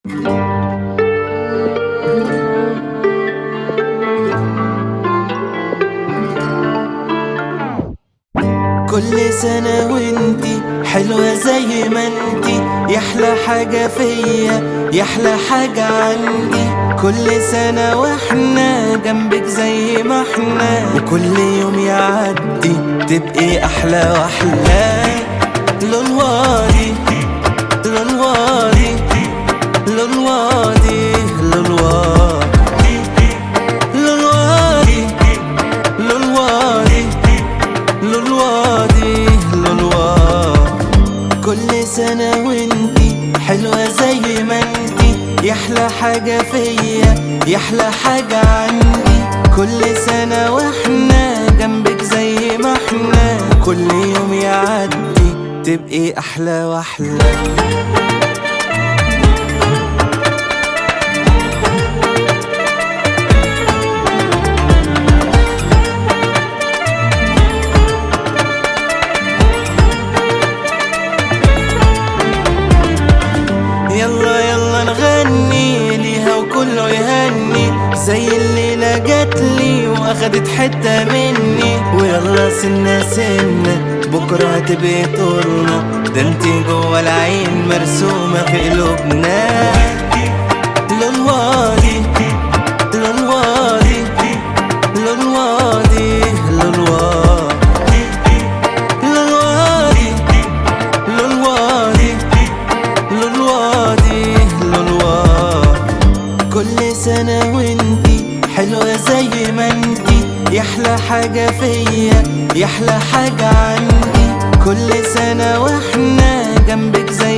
كل سنة وانتي حلوة زي ما انتي، يحلى حاجة فيا يحلى حاجة عندي. كل سنة واحنا جنبك زي ما احنا، وكل يوم يعدي تبقي أحلى وأحلى. للوادي للوادي للوادي للوادي للوادي للوادي للوادي للوادي. كل سنة وانتي حلوة زي ما انتي، يحلى حاجة فيا يحلى حاجة عندي. كل سنة واحنا جنبك زي ما احنا، كل يوم يعدي تبقي أحلى وأحلى. يلا يلا نغني ليها وكله يهني، زي الليلة جاتلي واخدت حتة مني. ويلا سنة سنة بكرة هتبقي طولنا، ده انتي جوا العين مرسومة في قلوبنا. للوادي للوادي للوادي للوادي للوادي للوادي للوادي للوادي. كل سنة وانتي حلوة زي ما انتي، يحلى حاجة فيا يحلى حاجة عندي. كل سنة واحنا جنبك زي